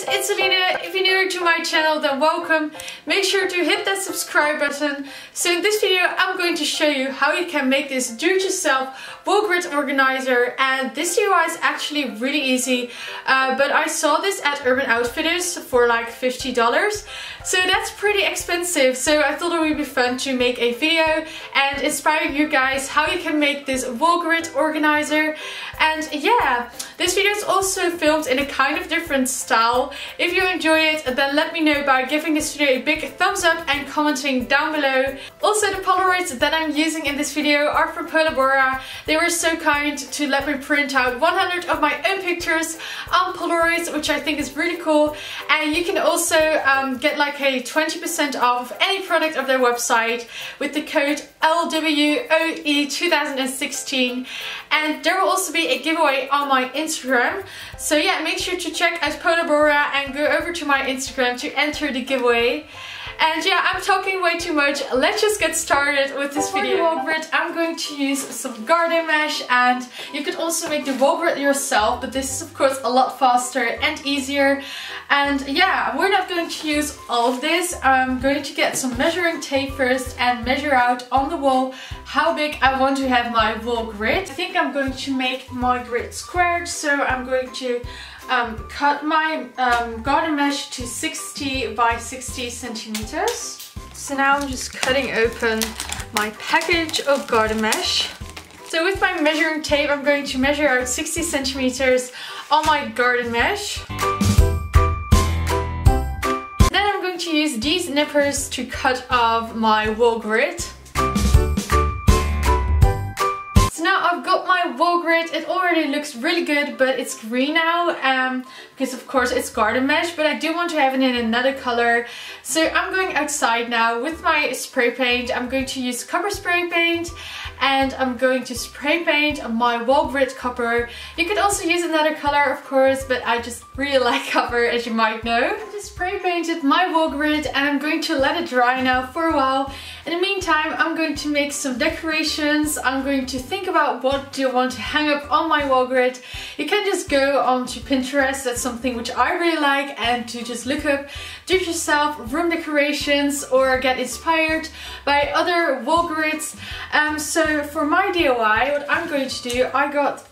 it's Eline. If you're new to my channel, then welcome. Make sure to hit that subscribe button. So in this video I'm going to show you how you can make this do-it-yourself wall grid organizer, and this DIY is actually really easy, but I saw this at Urban Outfitters for like $50, so that's pretty expensive. So I thought it would be fun to make a video and inspire you guys how you can make this wall grid organizer. And yeah, this video is also filmed in a kind of different style. If you enjoy it, then let me know by giving this video a big thumbs up and commenting down below. Also, the Polaroids that I'm using in this video are from Polabora. They were so kind to let me print out 100 of my own pictures on Polaroids, which I think is really cool. And you can also get like a 20% off of any product of their website with the code LWOE2016. And there will also be a giveaway on my Instagram. So yeah, make sure to check out Polabora and go over to my Instagram to enter the giveaway. And yeah, I'm talking way too much. Let's just get started with this video. For the wall grid, I'm going to use some garden mesh, and you could also make the wall grid yourself, but this is of course a lot faster and easier. And yeah, we're not going to use all of this. I'm going to get some measuring tape first and measure out on the wall how big I want to have my wall grid. I think I'm going to make my grid squared, so I'm going to cut my garden mesh to 60 by 60 centimeters. So now I'm just cutting open my package of garden mesh. So with my measuring tape, I'm going to measure out 60 centimeters on my garden mesh. Then I'm going to use these nippers to cut off my wall grid. I've got my wall grid. It already looks really good, but it's green now because of course it's garden mesh, but I do want to have it in another color. So I'm going outside now with my spray paint. I'm going to use copper spray paint, and I'm going to spray paint my wall grid copper. You could also use another color of course, but I just really like copper, as you might know. I just spray painted my wall grid and I'm going to let it dry now for a while. In the meantime, I'm going to make some decorations. I'm going to think about what do I want to hang up on my wall grid. You can just go onto Pinterest, that's something which I really like, and to just look up do-it-yourself room decorations or get inspired by other wall grids. So for my DIY, what I'm going to do, I got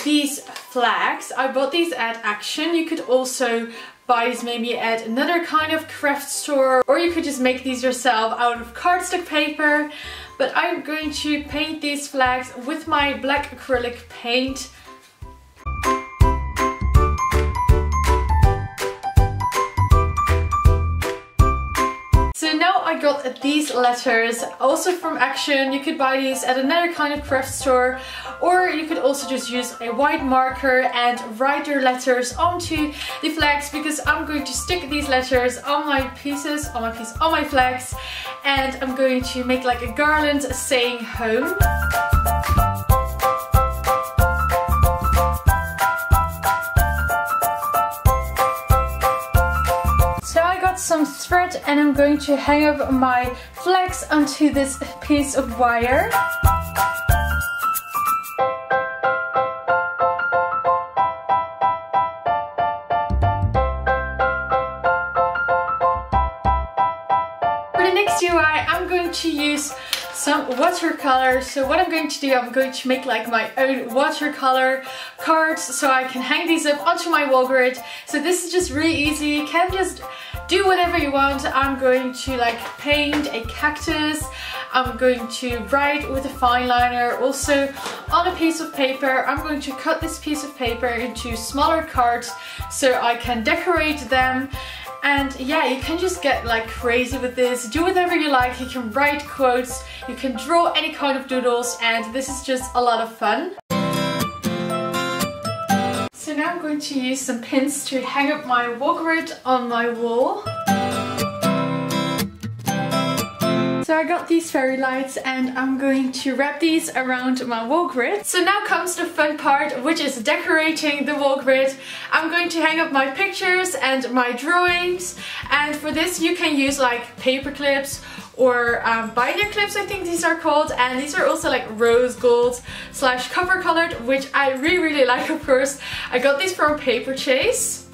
these flags. I bought these at Action. You could also buy these maybe at another kind of craft store, or you could just make these yourself out of cardstock paper. But I'm going to paint these flags with my black acrylic paint. So now I got these letters, also from Action. You could buy these at another kind of craft store, or you could also just use a white marker and write your letters onto the flags, because I'm going to stick these letters on my pieces, on my flags, and I'm going to make like a garland saying home. Some thread, and I'm going to hang up my flags onto this piece of wire. For the next DIY, I'm going to use some watercolor. So what I'm going to do, I'm going to make like my own watercolor cards so I can hang these up onto my wall grid. So this is just really easy. You can just do whatever you want. I'm going to like paint a cactus. I'm going to write with a fine liner. Also on a piece of paper, I'm going to cut this piece of paper into smaller cards so I can decorate them. And yeah, you can just get like crazy with this. Do whatever you like. You can write quotes, you can draw any kind of doodles, and this is just a lot of fun. So now I'm going to use some pins to hang up my wall grid on my wall. So I got these fairy lights, and I'm going to wrap these around my wall grid. So now comes the fun part, which is decorating the wall grid. I'm going to hang up my pictures and my drawings, and for this you can use like paper clips or binder clips, I think these are called, and these are also like rose gold / copper colored, which I really like, of course. I got these from Paper Chase.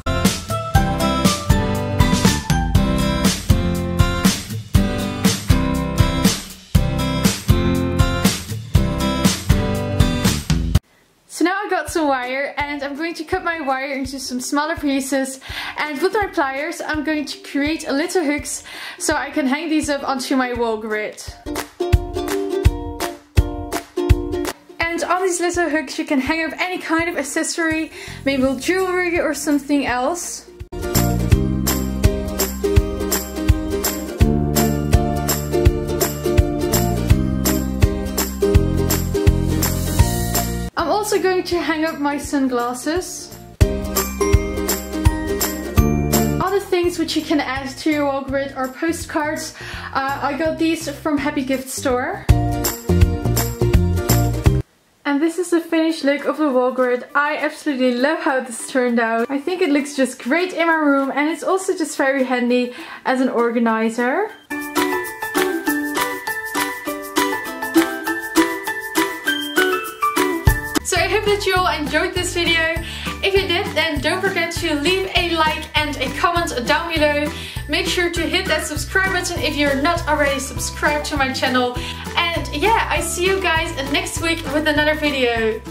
wire, and I'm going to cut my wire into some smaller pieces, and with my pliers I'm going to create a little hooks so I can hang these up onto my wall grid. And on these little hooks you can hang up any kind of accessory, maybe jewelry or something else. I'm also going to hang up my sunglasses. Other things which you can add to your wall grid are postcards. I got these from Happy Gift Store. And this is the finished look of the wall grid. I absolutely love how this turned out. I think it looks just great in my room, and it's also just very handy as an organizer. So I hope that you all enjoyed this video. If you did, then don't forget to leave a like and a comment down below. Make sure to hit that subscribe button if you're not already subscribed to my channel. And yeah, I see you guys next week with another video.